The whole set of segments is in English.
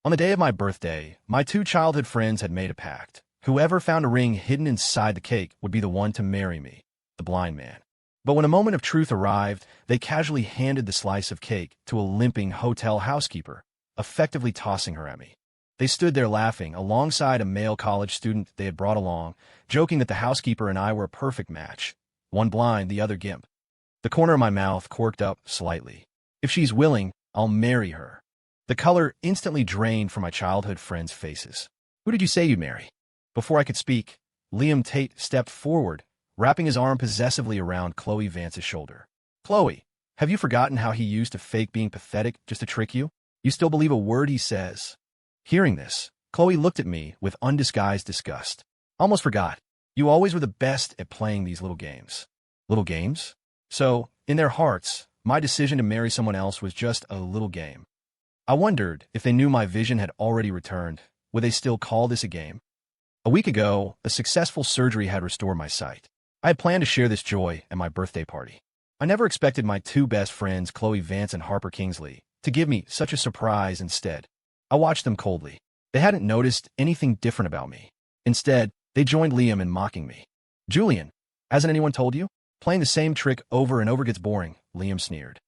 On the day of my birthday, my two childhood friends had made a pact. Whoever found a ring hidden inside the cake would be the one to marry me, the blind man. But when a moment of truth arrived, they casually handed the slice of cake to a limping hotel housekeeper, effectively tossing her at me. They stood there laughing alongside a male college student they had brought along, joking that the housekeeper and I were a perfect match, one blind, the other gimp. The corner of my mouth quirked up slightly. If she's willing, I'll marry her. The color instantly drained from my childhood friends' faces. Who did you say you'd marry? Before I could speak, Liam Tate stepped forward, wrapping his arm possessively around Chloe Vance's shoulder. Chloe, have you forgotten how he used to fake being pathetic just to trick you? You still believe a word he says? Hearing this, Chloe looked at me with undisguised disgust. Almost forgot. You always were the best at playing these little games. Little games? So, in their hearts, my decision to marry someone else was just a little game. I wondered if they knew my vision had already returned. Would they still call this a game? A week ago, a successful surgery had restored my sight. I had planned to share this joy at my birthday party. I never expected my two best friends, Chloe Vance and Harper Kingsley, to give me such a surprise instead. I watched them coldly. They hadn't noticed anything different about me. Instead, they joined Liam in mocking me. Julian, hasn't anyone told you? Playing the same trick over and over gets boring, Liam sneered.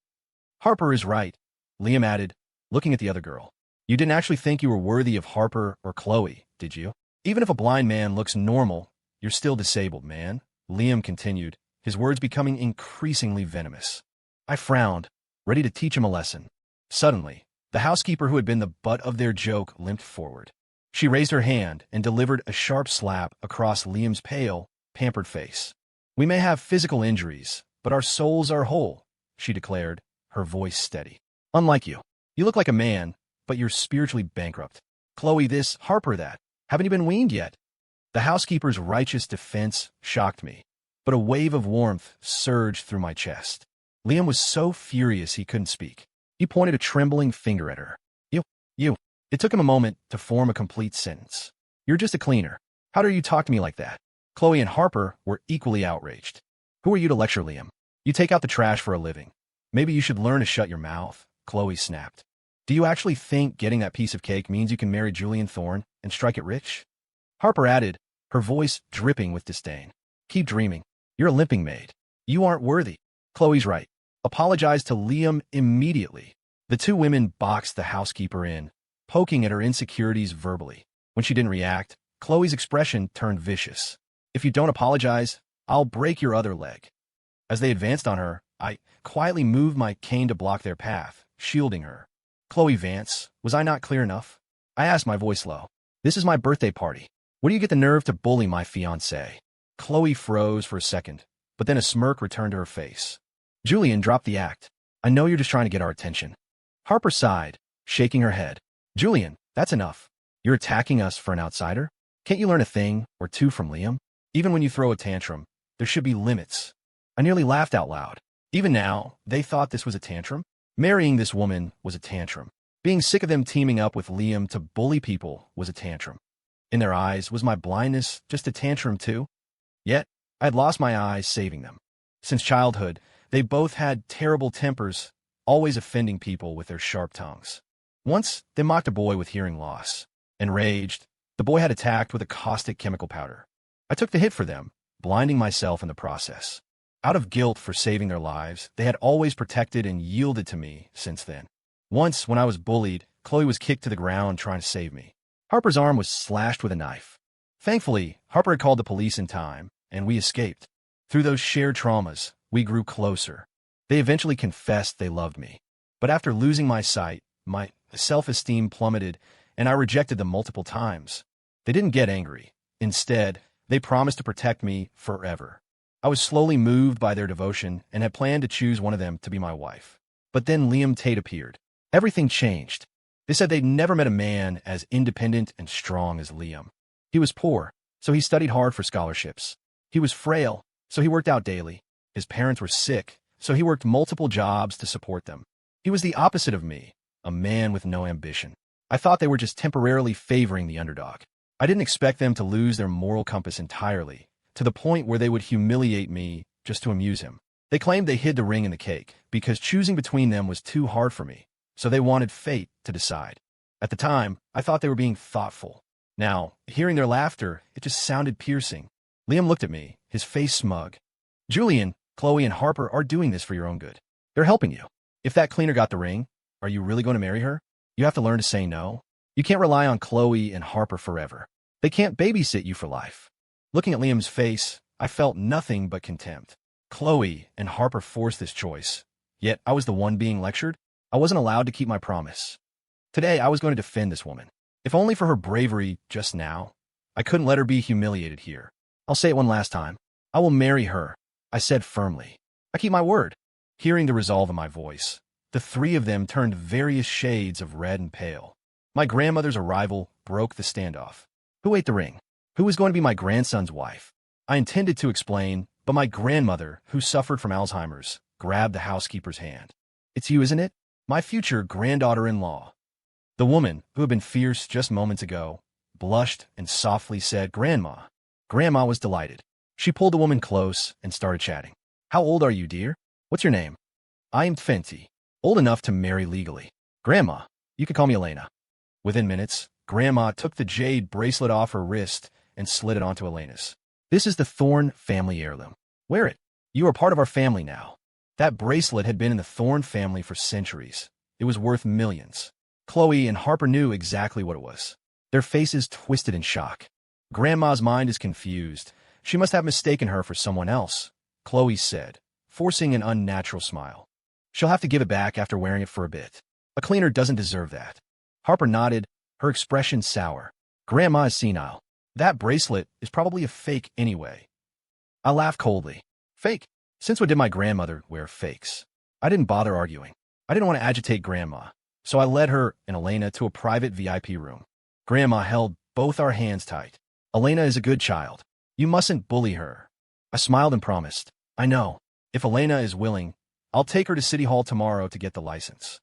Harper is right, Liam added, looking at the other girl. You didn't actually think you were worthy of Harper or Chloe, did you? Even if a blind man looks normal, you're still disabled, man, Liam continued, his words becoming increasingly venomous. I frowned, ready to teach him a lesson. Suddenly, the housekeeper who had been the butt of their joke limped forward. She raised her hand and delivered a sharp slap across Liam's pale, pampered face. We may have physical injuries, but our souls are whole, she declared, her voice steady. Unlike you. You look like a man, but you're spiritually bankrupt. Chloe this, Harper that. Haven't you been weaned yet? The housekeeper's righteous defense shocked me, but a wave of warmth surged through my chest. Liam was so furious he couldn't speak. He pointed a trembling finger at her. You. It took him a moment to form a complete sentence. You're just a cleaner. How dare you talk to me like that? Chloe and Harper were equally outraged. Who are you to lecture, Liam? You take out the trash for a living. Maybe you should learn to shut your mouth, Chloe snapped. Do you actually think getting that piece of cake means you can marry Julian Thorne and strike it rich? Harper added, her voice dripping with disdain. Keep dreaming. You're a limping maid. You aren't worthy. Chloe's right. Apologize to Liam immediately. The two women boxed the housekeeper in, poking at her insecurities verbally. When she didn't react, Chloe's expression turned vicious. If you don't apologize, I'll break your other leg. As they advanced on her, I quietly moved my cane to block their path, shielding her. Chloe Vance, was I not clear enough? I asked, my voice low. This is my birthday party. Where do you get the nerve to bully my fiancé? Chloe froze for a second, but then a smirk returned to her face. Julian, drop the act. I know you're just trying to get our attention. Harper sighed, shaking her head. Julian, that's enough. You're attacking us for an outsider? Can't you learn a thing or two from Liam? Even when you throw a tantrum, there should be limits. I nearly laughed out loud. Even now, they thought this was a tantrum. Marrying this woman was a tantrum. Being sick of them teaming up with Liam to bully people was a tantrum. In their eyes, was my blindness just a tantrum too? Yet, I had lost my eyes saving them. Since childhood, they both had terrible tempers, always offending people with their sharp tongues. Once, they mocked a boy with hearing loss. Enraged, the boy had attacked with a caustic chemical powder. I took the hit for them, blinding myself in the process. Out of guilt for saving their lives, they had always protected and yielded to me since then. Once, when I was bullied, Chloe was kicked to the ground trying to save me. Harper's arm was slashed with a knife. Thankfully, Harper had called the police in time, and we escaped. Through those shared traumas, we grew closer. They eventually confessed they loved me. But after losing my sight, my self-esteem plummeted, and I rejected them multiple times. They didn't get angry. Instead, they promised to protect me forever. I was slowly moved by their devotion and had planned to choose one of them to be my wife. But then Liam Tate appeared. Everything changed. They said they'd never met a man as independent and strong as Liam. He was poor, so he studied hard for scholarships. He was frail, so he worked out daily. His parents were sick, so he worked multiple jobs to support them. He was the opposite of me, a man with no ambition. I thought they were just temporarily favoring the underdog. I didn't expect them to lose their moral compass entirely, to the point where they would humiliate me just to amuse him. They claimed they hid the ring in the cake because choosing between them was too hard for me, so they wanted fate to decide. At the time, I thought they were being thoughtful. Now, hearing their laughter, it just sounded piercing. Liam looked at me, his face smug. Julian, Chloe, and Harper are doing this for your own good. They're helping you. If that cleaner got the ring, are you really going to marry her? You have to learn to say no. You can't rely on Chloe and Harper forever. They can't babysit you for life. Looking at Liam's face, I felt nothing but contempt. Chloe and Harper forced this choice, yet I was the one being lectured. I wasn't allowed to keep my promise. Today, I was going to defend this woman, if only for her bravery just now. I couldn't let her be humiliated here. I'll say it one last time. I will marry her, I said firmly. I keep my word. Hearing the resolve in my voice, the three of them turned various shades of red and pale. My grandmother's arrival broke the standoff. Who ate the ring? Who was going to be my grandson's wife? I intended to explain, but my grandmother, who suffered from Alzheimer's, grabbed the housekeeper's hand. It's you, isn't it? My future granddaughter-in-law. The woman, who had been fierce just moments ago, blushed and softly said, Grandma. Grandma was delighted. She pulled the woman close and started chatting. How old are you, dear? What's your name? I am 20, old enough to marry legally. Grandma, you can call me Elena. Within minutes, Grandma took the jade bracelet off her wrist and slid it onto Elena's. This is the Thorne family heirloom. Wear it. You are part of our family now. That bracelet had been in the Thorne family for centuries. It was worth millions. Chloe and Harper knew exactly what it was. Their faces twisted in shock. Grandma's mind is confused. She must have mistaken her for someone else, Chloe said, forcing an unnatural smile. She'll have to give it back after wearing it for a bit. A cleaner doesn't deserve that. Harper nodded, her expression sour. Grandma is senile. That bracelet is probably a fake anyway. I laughed coldly. Fake? Since when did my grandmother wear fakes? I didn't bother arguing. I didn't want to agitate Grandma, so I led her and Elena to a private VIP room. Grandma held both our hands tight. Elena is a good child. You mustn't bully her. I smiled and promised. I know. If Elena is willing, I'll take her to City Hall tomorrow to get the license.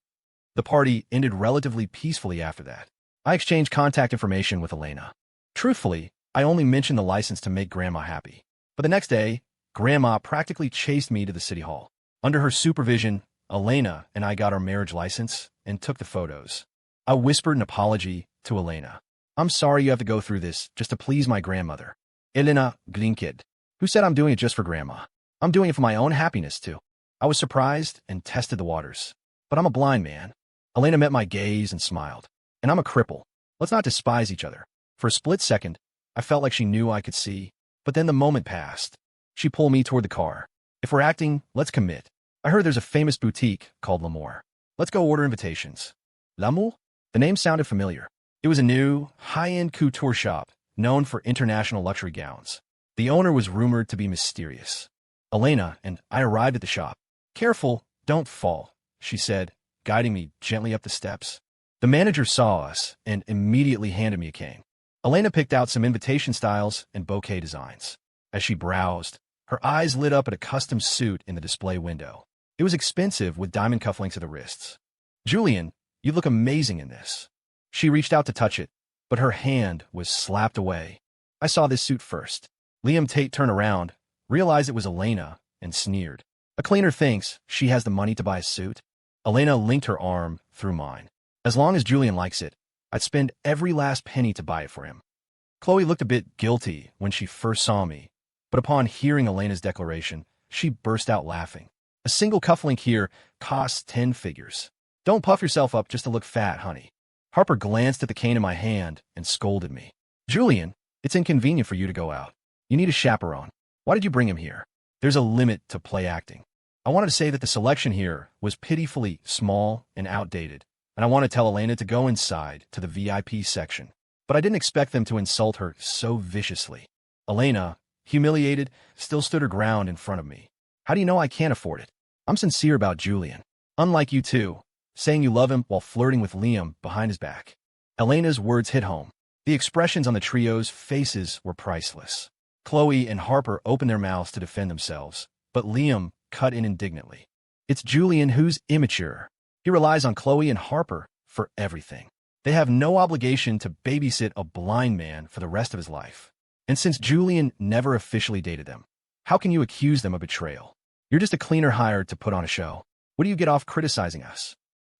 The party ended relatively peacefully after that. I exchanged contact information with Elena. Truthfully, I only mentioned the license to make Grandma happy. But the next day, Grandma practically chased me to the City Hall. Under her supervision, Elena and I got our marriage license and took the photos. I whispered an apology to Elena. I'm sorry you have to go through this just to please my grandmother. Elena Glinket, who said I'm doing it just for Grandma. I'm doing it for my own happiness, too. I was surprised and tested the waters. But I'm a blind man. Elena met my gaze and smiled. And I'm a cripple. Let's not despise each other. For a split second, I felt like she knew I could see, but then the moment passed. She pulled me toward the car. If we're acting, let's commit. I heard there's a famous boutique called L'Amour. Let's go order invitations. L'Amour? The name sounded familiar. It was a new, high-end couture shop known for international luxury gowns. The owner was rumored to be mysterious. Elena and I arrived at the shop. Careful, don't fall, she said, guiding me gently up the steps. The manager saw us and immediately handed me a cane. Elena picked out some invitation styles and bouquet designs. As she browsed, her eyes lit up at a custom suit in the display window. It was expensive with diamond cufflinks at the wrists. Julian, you look amazing in this. She reached out to touch it, but her hand was slapped away. I saw this suit first. Liam Tate turned around, realized it was Elena, and sneered. A cleaner thinks she has the money to buy a suit. Elena linked her arm through mine. As long as Julian likes it, I'd spend every last penny to buy it for him. Chloe looked a bit guilty when she first saw me, but upon hearing Elena's declaration, she burst out laughing. A single cufflink here costs 10 figures. Don't puff yourself up just to look fat, honey. Harper glanced at the cane in my hand and scolded me. Julian, it's inconvenient for you to go out. You need a chaperone. Why did you bring him here? There's a limit to play acting. I wanted to say that the selection here was pitifully small and outdated, and I want to tell Elena to go inside to the VIP section. But I didn't expect them to insult her so viciously. Elena, humiliated, still stood her ground in front of me. How do you know I can't afford it? I'm sincere about Julian. Unlike you two, saying you love him while flirting with Liam behind his back. Elena's words hit home. The expressions on the trio's faces were priceless. Chloe and Harper opened their mouths to defend themselves, but Liam cut in indignantly. It's Julian who's immature. He relies on Chloe and Harper for everything. They have no obligation to babysit a blind man for the rest of his life. And since Julian never officially dated them, how can you accuse them of betrayal? You're just a cleaner hired to put on a show. What do you get off criticizing us?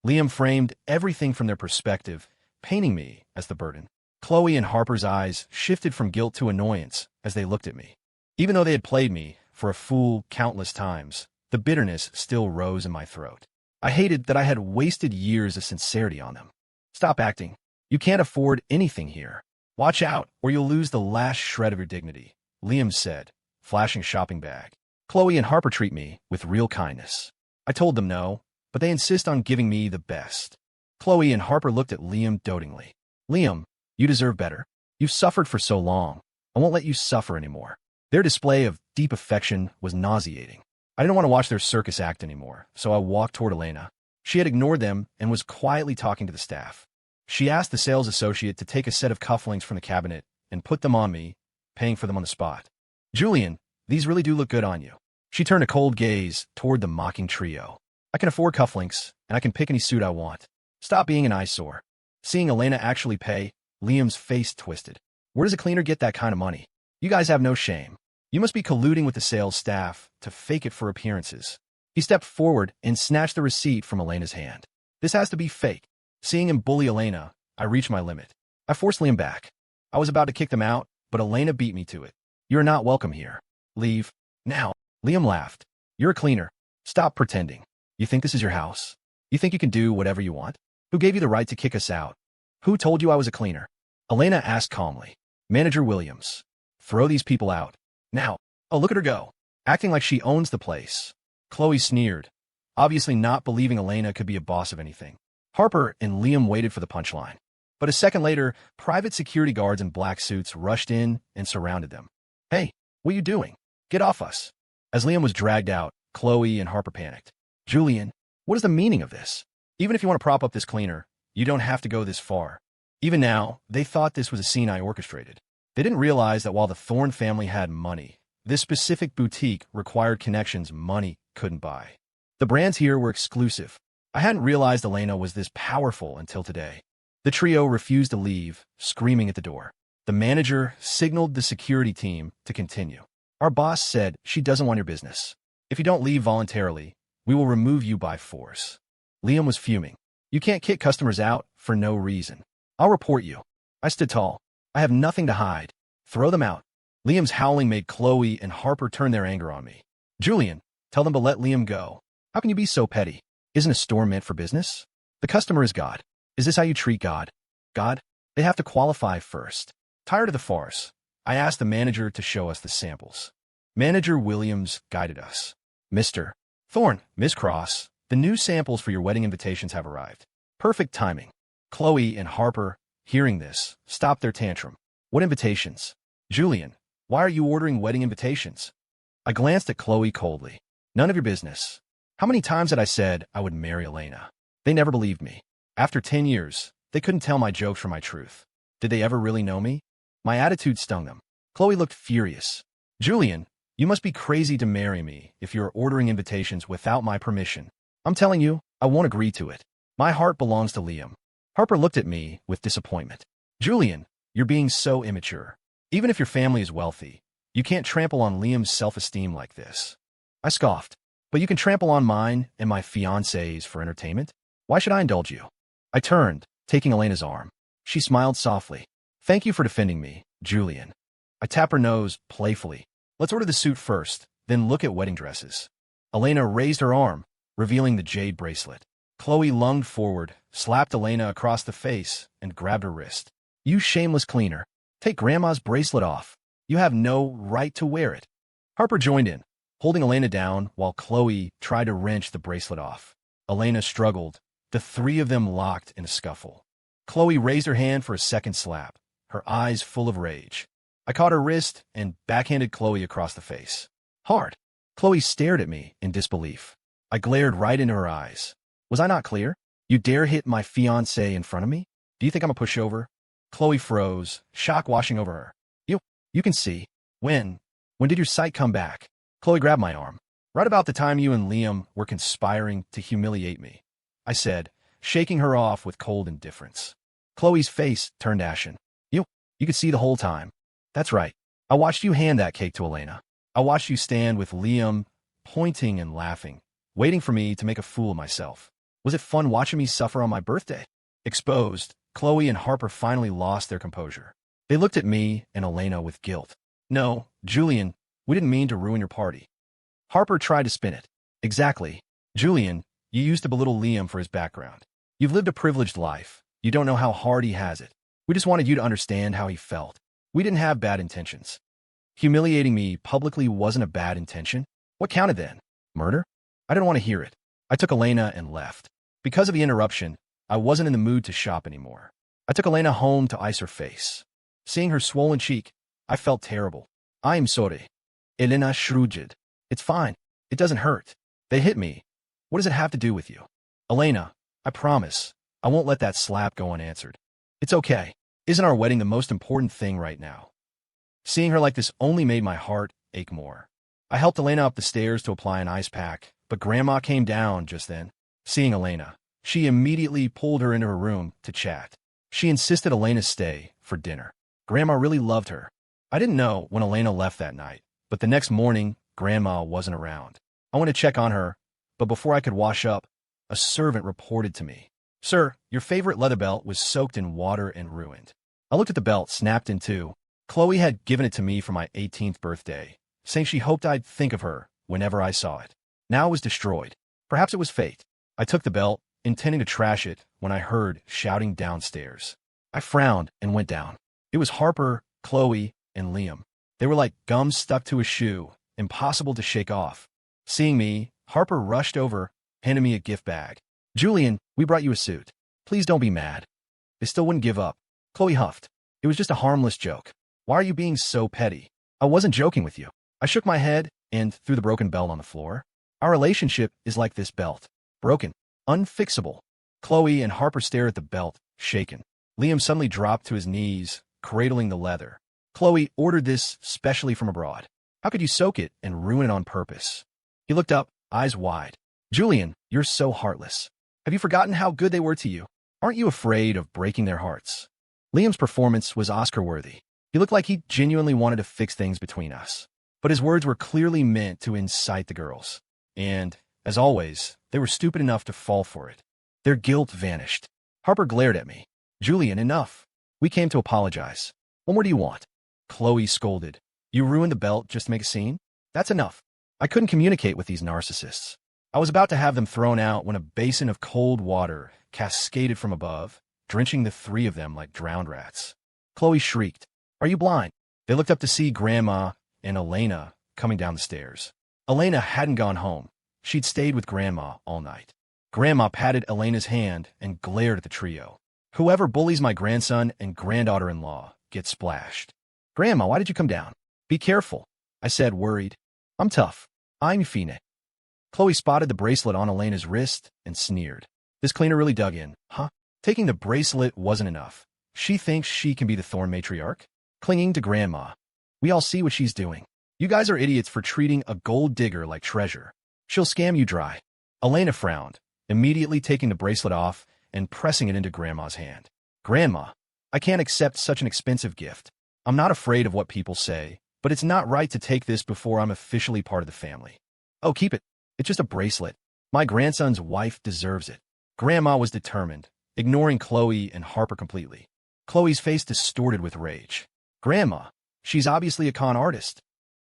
Liam framed everything from their perspective, painting me as the burden. Chloe and Harper's eyes shifted from guilt to annoyance as they looked at me. Even though they had played me for a fool countless times, the bitterness still rose in my throat. I hated that I had wasted years of sincerity on them. Stop acting. You can't afford anything here. Watch out, or you'll lose the last shred of your dignity, Liam said, flashing a shopping bag. Chloe and Harper treat me with real kindness. I told them no, but they insist on giving me the best. Chloe and Harper looked at Liam dotingly. Liam, you deserve better. You've suffered for so long. I won't let you suffer anymore. Their display of deep affection was nauseating. I didn't want to watch their circus act anymore, so I walked toward Elena. She had ignored them and was quietly talking to the staff. She asked the sales associate to take a set of cufflinks from the cabinet and put them on me, paying for them on the spot. Julian, these really do look good on you. She turned a cold gaze toward the mocking trio. I can afford cufflinks, and I can pick any suit I want. Stop being an eyesore. Seeing Elena actually pay, Liam's face twisted. Where does a cleaner get that kind of money? You guys have no shame. You must be colluding with the sales staff to fake it for appearances. He stepped forward and snatched the receipt from Elena's hand. This has to be fake. Seeing him bully Elena, I reached my limit. I forced Liam back. I was about to kick them out, but Elena beat me to it. You're not welcome here. Leave. Now. Liam laughed. You're a cleaner. Stop pretending. You think this is your house? You think you can do whatever you want? Who gave you the right to kick us out? Who told you I was a cleaner? Elena asked calmly. Manager Williams. Throw these people out. Now. Oh, look at her go. Acting like she owns the place. Chloe sneered, obviously not believing Elena could be a boss of anything. Harper and Liam waited for the punchline. But a second later, private security guards in black suits rushed in and surrounded them. Hey, what are you doing? Get off us. As Liam was dragged out, Chloe and Harper panicked. Julian, what is the meaning of this? Even if you want to prop up this cleaner, you don't have to go this far. Even now, they thought this was a scene I orchestrated. They didn't realize that while the Thorne family had money, this specific boutique required connections money couldn't buy. The brands here were exclusive. I hadn't realized Elena was this powerful until today. The trio refused to leave, screaming at the door. The manager signaled the security team to continue. Our boss said she doesn't want your business. If you don't leave voluntarily, we will remove you by force. Liam was fuming. You can't kick customers out for no reason. I'll report you. I stood tall. I have nothing to hide. Throw them out. Liam's howling made Chloe and Harper turn their anger on me. Julian, tell them to let Liam go. How can you be so petty? Isn't a store meant for business? The customer is God. Is this how you treat God? God? They have to qualify first. Tired of the farce, I asked the manager to show us the samples. Manager Williams guided us. Mr. Thorne, Miss Cross, the new samples for your wedding invitations have arrived. Perfect timing. Chloe and Harper, hearing this, stopped their tantrum. What invitations? Julian, why are you ordering wedding invitations? I glanced at Chloe coldly. None of your business. How many times had I said I would marry Elena? They never believed me. After 10 years, they couldn't tell my jokes from my truth. Did they ever really know me? My attitude stung them. Chloe looked furious. Julian, you must be crazy to marry me if you're ordering invitations without my permission. I'm telling you, I won't agree to it. My heart belongs to Liam. Harper looked at me with disappointment. Julian, you're being so immature. Even if your family is wealthy, you can't trample on Liam's self-esteem like this. I scoffed. But you can trample on mine and my fiancé's for entertainment? Why should I indulge you? I turned, taking Elena's arm. She smiled softly. Thank you for defending me, Julian. I tapped her nose playfully. Let's order the suit first, then look at wedding dresses. Elena raised her arm, revealing the jade bracelet. Chloe lunged forward, slapped Elena across the face, and grabbed her wrist. You shameless cleaner. Take Grandma's bracelet off. You have no right to wear it. Harper joined in, holding Elena down while Chloe tried to wrench the bracelet off. Elena struggled. The three of them locked in a scuffle. Chloe raised her hand for a second slap, her eyes full of rage. I caught her wrist and backhanded Chloe across the face. Hard. Chloe stared at me in disbelief. I glared right into her eyes. Was I not clear? You dare hit my fiancé in front of me? Do you think I'm a pushover? Chloe froze, shock washing over her. You can see. When did your sight come back? Chloe grabbed my arm. Right about the time you and Liam were conspiring to humiliate me, I said, shaking her off with cold indifference. Chloe's face turned ashen. You could see the whole time. That's right. I watched you hand that cake to Elena. I watched you stand with Liam, pointing and laughing, waiting for me to make a fool of myself. Was it fun watching me suffer on my birthday? Exposed, Chloe and Harper finally lost their composure. They looked at me and Elena with guilt. No, Julian, we didn't mean to ruin your party. Harper tried to spin it. Exactly. Julian, you used to belittle Liam for his background. You've lived a privileged life. You don't know how hard he has it. We just wanted you to understand how he felt. We didn't have bad intentions. Humiliating me publicly wasn't a bad intention. What counted then? Murder? I didn't want to hear it. I took Elena and left. Because of the interruption, I wasn't in the mood to shop anymore. I took Elena home to ice her face. Seeing her swollen cheek, I felt terrible. I'm sorry. Elena shrugged. It's fine. It doesn't hurt. They hit me. What does it have to do with you? Elena, I promise, I won't let that slap go unanswered. It's okay. Isn't our wedding the most important thing right now? Seeing her like this only made my heart ache more. I helped Elena up the stairs to apply an ice pack, but Grandma came down just then. Seeing Elena, she immediately pulled her into her room to chat. She insisted Elena stay for dinner. Grandma really loved her. I didn't know when Elena left that night, but the next morning, Grandma wasn't around. I went to check on her, but before I could wash up, a servant reported to me. Sir, your favorite leather belt was soaked in water and ruined. I looked at the belt, snapped in two. Chloe had given it to me for my 18th birthday, saying she hoped I'd think of her whenever I saw it. Now it was destroyed. Perhaps it was fate. I took the belt, intending to trash it, when I heard shouting downstairs. I frowned and went down. It was Harper, Chloe, and Liam. They were like gum stuck to a shoe, impossible to shake off. Seeing me, Harper rushed over, handed me a gift bag. Julian, we brought you a suit. Please don't be mad. They still wouldn't give up. Chloe huffed. It was just a harmless joke. Why are you being so petty? I wasn't joking with you. I shook my head and threw the broken belt on the floor. Our relationship is like this belt. Broken. Unfixable. Chloe and Harper stared at the belt, shaken. Liam suddenly dropped to his knees, cradling the leather. Chloe ordered this specially from abroad. How could you soak it and ruin it on purpose? He looked up, eyes wide. Julian, you're so heartless. Have you forgotten how good they were to you? Aren't you afraid of breaking their hearts? Liam's performance was Oscar-worthy. He looked like he genuinely wanted to fix things between us. But his words were clearly meant to incite the girls. And, as always, they were stupid enough to fall for it. Their guilt vanished. Harper glared at me. Julian, enough. We came to apologize. What more do you want? Chloe scolded. You ruined the belt just to make a scene? That's enough. I couldn't communicate with these narcissists. I was about to have them thrown out when a basin of cold water cascaded from above, drenching the three of them like drowned rats. Chloe shrieked. Are you blind? They looked up to see Grandma and Elena coming down the stairs. Elena hadn't gone home. She'd stayed with Grandma all night. Grandma patted Elena's hand and glared at the trio. Whoever bullies my grandson and granddaughter-in-law gets splashed. Grandma, why did you come down? Be careful, I said, worried. I'm tough. I'm Fine. Chloe spotted the bracelet on Elena's wrist and sneered. This cleaner really dug in, huh? Taking the bracelet wasn't enough. She thinks she can be the Thorn matriarch? Clinging to Grandma. We all see what she's doing. You guys are idiots for treating a gold digger like treasure. She'll scam you dry. Elena frowned, immediately taking the bracelet off and pressing it into Grandma's hand. Grandma, I can't accept such an expensive gift. I'm not afraid of what people say, but it's not right to take this before I'm officially part of the family. Oh, keep it. It's just a bracelet. My grandson's wife deserves it. Grandma was determined, ignoring Chloe and Harper completely. Chloe's face distorted with rage. Grandma, she's obviously a con artist.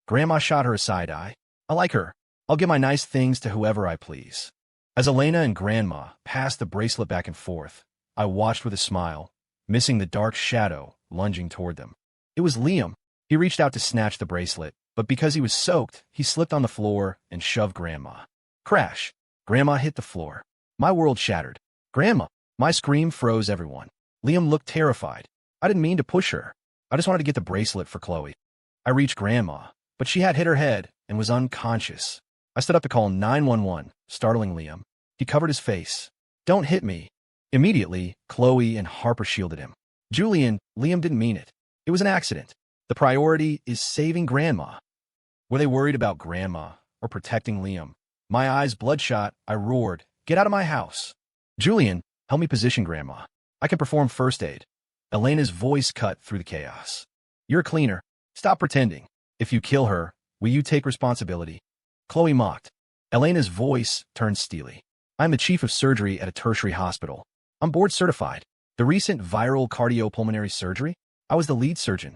Grandma shot her a side eye. I like her. I'll give my nice things to whoever I please. As Elena and Grandma passed the bracelet back and forth, I watched with a smile, missing the dark shadow lunging toward them. It was Liam. He reached out to snatch the bracelet, but because he was soaked, he slipped on the floor and shoved Grandma. Crash! Grandma hit the floor. My world shattered. Grandma! My scream froze everyone. Liam looked terrified. I didn't mean to push her. I just wanted to get the bracelet for Chloe. I reached Grandma, but she had hit her head and was unconscious. I stood up to call 911, startling Liam. He covered his face. Don't hit me. Immediately, Chloe and Harper shielded him. Julian, Liam didn't mean it. It was an accident. The priority is saving Grandma. Were they worried about Grandma or protecting Liam? My eyes bloodshot, I roared, get out of my house. Julian, help me position Grandma. I can perform first aid. Elena's voice cut through the chaos. You're a cleaner. Stop pretending. If you kill her, will you take responsibility? Chloe mocked. Elena's voice turned steely. I'm the chief of surgery at a tertiary hospital. I'm board certified. The recent viral cardiopulmonary surgery? I was the lead surgeon.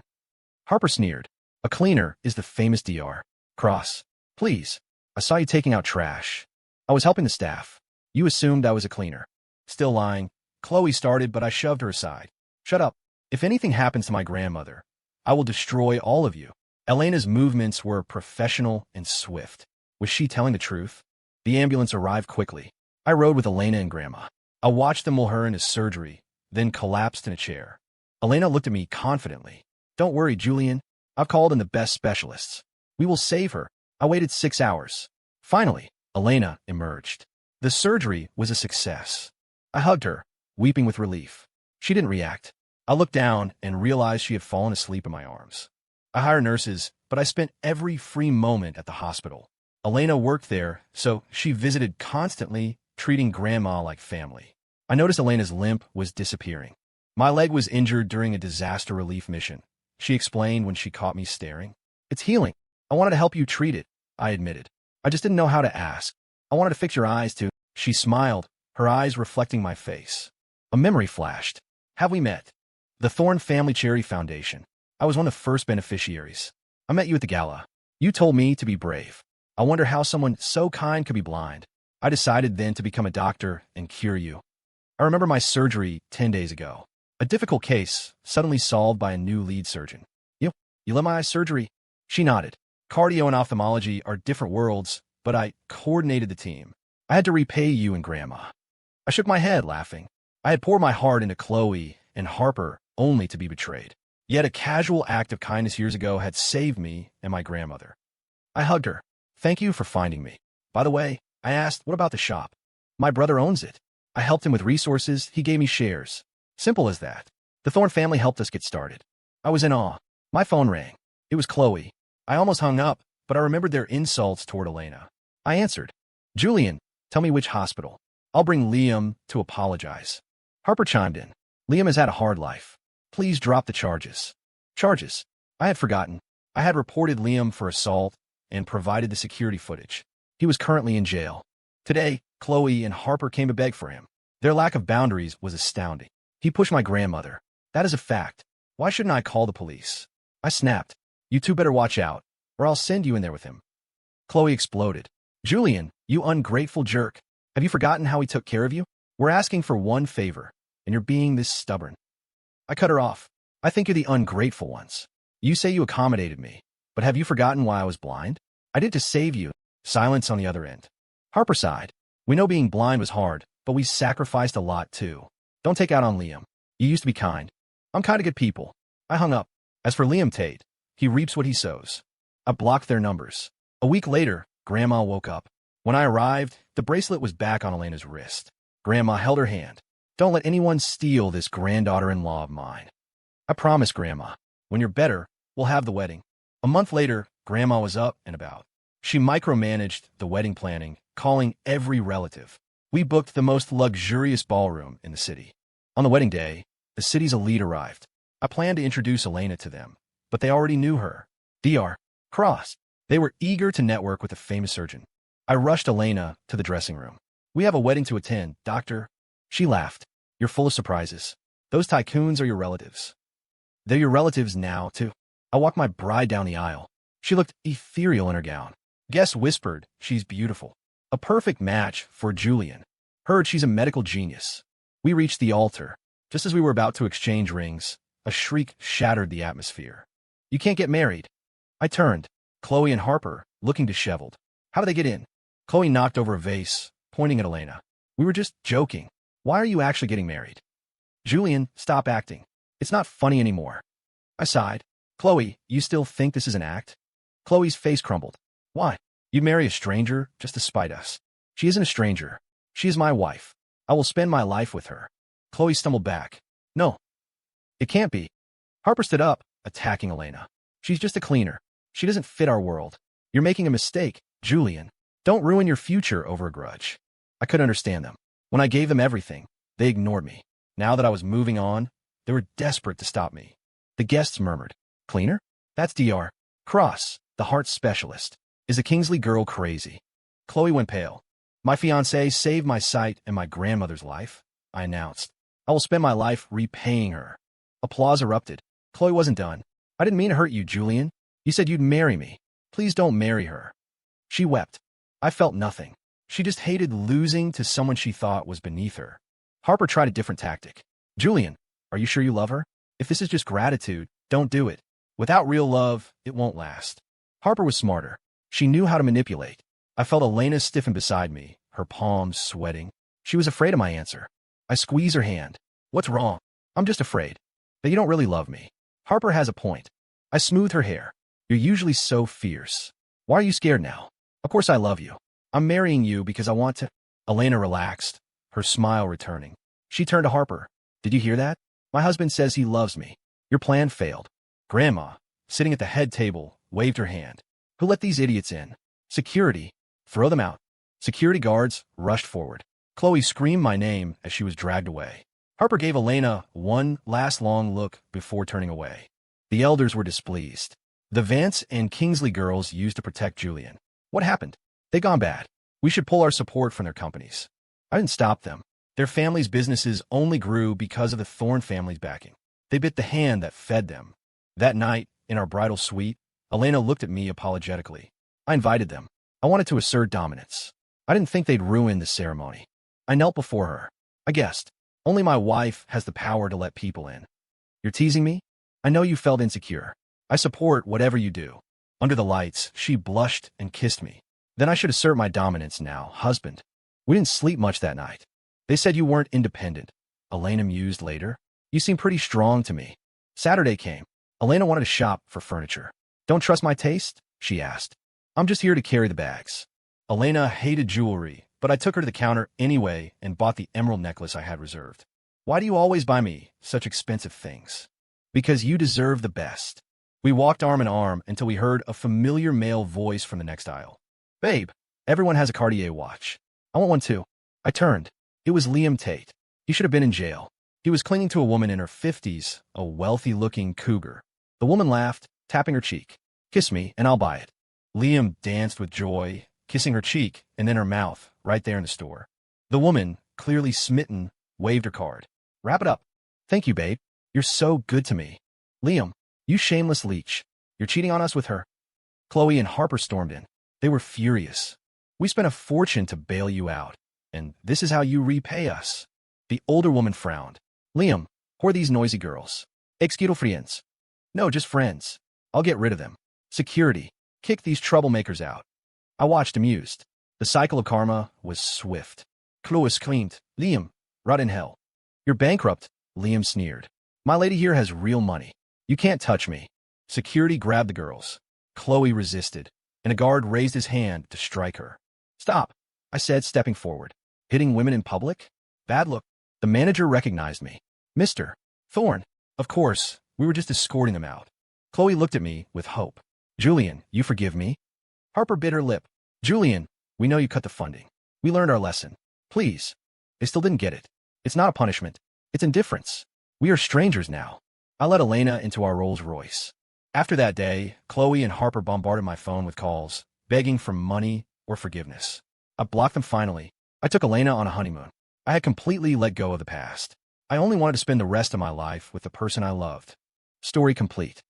Harper sneered. A cleaner is the famous Dr. Cross. Please. I saw you taking out trash. I was helping the staff. You assumed I was a cleaner. Still lying. Chloe started, but I shoved her aside. Shut up. If anything happens to my grandmother, I will destroy all of you. Elena's movements were professional and swift. Was she telling the truth? The ambulance arrived quickly. I rode with Elena and Grandma. I watched them while her into surgery, then collapsed in a chair. Elena looked at me confidently. Don't worry, Julian. I've called in the best specialists. We will save her. I waited 6 hours. Finally, Elena emerged. The surgery was a success. I hugged her, weeping with relief. She didn't react. I looked down and realized she had fallen asleep in my arms. I hired nurses, but I spent every free moment at the hospital. Elena worked there, so she visited constantly, treating Grandma like family. I noticed Elena's limp was disappearing. My leg was injured during a disaster relief mission, she explained when she caught me staring. It's healing. I wanted to help you treat it, I admitted. I just didn't know how to ask. I wanted to fix your eyes too. She smiled, her eyes reflecting my face. A memory flashed. Have we met? The Thorne Family Charity Foundation. I was one of the first beneficiaries. I met you at the gala. You told me to be brave. I wonder how someone so kind could be blind. I decided then to become a doctor and cure you. I remember my surgery 10 days ago. A difficult case, suddenly solved by a new lead surgeon. You let my eye surgery? She nodded. Cardio and ophthalmology are different worlds, but I coordinated the team. I had to repay you and Grandma. I shook my head, laughing. I had poured my heart into Chloe and Harper only to be betrayed. Yet a casual act of kindness years ago had saved me and my grandmother. I hugged her. Thank you for finding me. By the way, I asked, what about the shop? My brother owns it. I helped him with resources. He gave me shares. Simple as that. The Thorne family helped us get started. I was in awe. My phone rang. It was Chloe. I almost hung up, but I remembered their insults toward Elena. I answered. Julian, tell me which hospital. I'll bring Liam to apologize. Harper chimed in. Liam has had a hard life. Please drop the charges. Charges? I had forgotten. I had reported Liam for assault and provided the security footage. He was currently in jail. Today, Chloe and Harper came to beg for him. Their lack of boundaries was astounding. He pushed my grandmother. That is a fact. Why shouldn't I call the police? I snapped. You two better watch out, or I'll send you in there with him. Chloe exploded. Julian, you ungrateful jerk. Have you forgotten how he took care of you? We're asking for one favor, and you're being this stubborn. I cut her off. I think you're the ungrateful ones. You say you accommodated me, but have you forgotten why I was blind? I did to save you. Silence on the other end. Harper sighed. We know being blind was hard, but we sacrificed a lot too. Don't take out on Liam. You used to be kind. I'm kind of good people. I hung up. As for Liam Tate, he reaps what he sows. I blocked their numbers. A week later, Grandma woke up. When I arrived, the bracelet was back on Elena's wrist. Grandma held her hand. Don't let anyone steal this granddaughter-in-law of mine. I promise, Grandma. When you're better, we'll have the wedding. A month later, Grandma was up and about. She micromanaged the wedding planning, calling every relative. We booked the most luxurious ballroom in the city. On the wedding day, the city's elite arrived. I planned to introduce Elena to them, but they already knew her. Dr. Cross. They were eager to network with a famous surgeon. I rushed Elena to the dressing room. We have a wedding to attend, Doctor. She laughed. You're full of surprises. Those tycoons are your relatives. They're your relatives now, too. I walked my bride down the aisle. She looked ethereal in her gown. Guests whispered, she's beautiful. A perfect match for Julian. Heard she's a medical genius. We reached the altar. Just as we were about to exchange rings, a shriek shattered the atmosphere. You can't get married. I turned. Chloe and Harper, looking disheveled. How did they get in? Chloe knocked over a vase, pointing at Elena. We were just joking. Why are you actually getting married? Julian, stop acting. It's not funny anymore. I sighed. Chloe, you still think this is an act? Chloe's face crumbled. Why? You'd marry a stranger just to spite us. She isn't a stranger. She is my wife. I will spend my life with her. Chloe stumbled back. No. It can't be. Harper stood up, attacking Elena. She's just a cleaner. She doesn't fit our world. You're making a mistake, Julian. Don't ruin your future over a grudge. I couldn't understand them. When I gave them everything, they ignored me. Now that I was moving on, they were desperate to stop me. The guests murmured. Cleaner? That's Dr. Cross, the heart specialist. Is the Kingsley girl crazy? Chloe went pale. My fiancé saved my sight and my grandmother's life, I announced. I will spend my life repaying her. Applause erupted. Chloe wasn't done. I didn't mean to hurt you, Julian. You said you'd marry me. Please don't marry her. She wept. I felt nothing. She just hated losing to someone she thought was beneath her. Harper tried a different tactic. Julian, are you sure you love her? If this is just gratitude, don't do it. Without real love, it won't last. Harper was smarter. She knew how to manipulate. I felt Elena stiffen beside me, her palms sweating. She was afraid of my answer. I squeezed her hand. What's wrong? I'm just afraid that you don't really love me. Harper has a point. I smoothed her hair. You're usually so fierce. Why are you scared now? Of course I love you. I'm marrying you because I want to. Elena relaxed, her smile returning. She turned to Harper. Did you hear that? My husband says he loves me. Your plan failed. Grandma, sitting at the head table, waved her hand. Who let these idiots in? Security. Throw them out. Security guards rushed forward. Chloe screamed my name as she was dragged away. Harper gave Elena one last long look before turning away. The elders were displeased. The Vance and Kingsley girls used to protect Julian. What happened? They gone bad. We should pull our support from their companies. I didn't stop them. Their families' businesses only grew because of the Thorne family's backing. They bit the hand that fed them. That night, in our bridal suite, Elena looked at me apologetically. I invited them. I wanted to assert dominance. I didn't think they'd ruin the ceremony. I knelt before her. I guessed. Only my wife has the power to let people in. You're teasing me? I know you felt insecure. I support whatever you do. Under the lights, she blushed and kissed me. Then I should assert my dominance now, husband. We didn't sleep much that night. They said you weren't independent. Elena mused later. You seem pretty strong to me. Saturday came. Elena wanted to shop for furniture. Don't trust my taste? She asked. I'm just here to carry the bags. Elena hated jewelry, but I took her to the counter anyway and bought the emerald necklace I had reserved. Why do you always buy me such expensive things? Because you deserve the best. We walked arm in arm until we heard a familiar male voice from the next aisle. Babe, everyone has a Cartier watch. I want one too. I turned. It was Liam Tate. He should have been in jail. He was clinging to a woman in her 50s, a wealthy-looking cougar. The woman laughed, tapping her cheek. Kiss me, and I'll buy it. Liam danced with joy, kissing her cheek and then her mouth, right there in the store. The woman, clearly smitten, waved her card. Wrap it up. Thank you, babe. You're so good to me. Liam, you shameless leech. You're cheating on us with her. Chloe and Harper stormed in. They were furious. We spent a fortune to bail you out, and this is how you repay us. The older woman frowned. Liam, who are these noisy girls? Exquiero friends. No, just friends. I'll get rid of them. Security. Kick these troublemakers out. I watched amused. The cycle of karma was swift. Chloe screamed, Liam, rot in hell. You're bankrupt, Liam sneered. My lady here has real money. You can't touch me. Security grabbed the girls. Chloe resisted, and a guard raised his hand to strike her. Stop, I said, stepping forward. Hitting women in public? Bad look. The manager recognized me. Mr. Thorne. Of course, we were just escorting them out. Chloe looked at me with hope. Julian, you forgive me? Harper bit her lip. Julian, we know you cut the funding. We learned our lesson. Please. They still didn't get it. It's not a punishment. It's indifference. We are strangers now. I let Elena into our Rolls Royce. After that day, Chloe and Harper bombarded my phone with calls, begging for money or forgiveness. I blocked them finally. I took Elena on a honeymoon. I had completely let go of the past. I only wanted to spend the rest of my life with the person I loved. Story complete.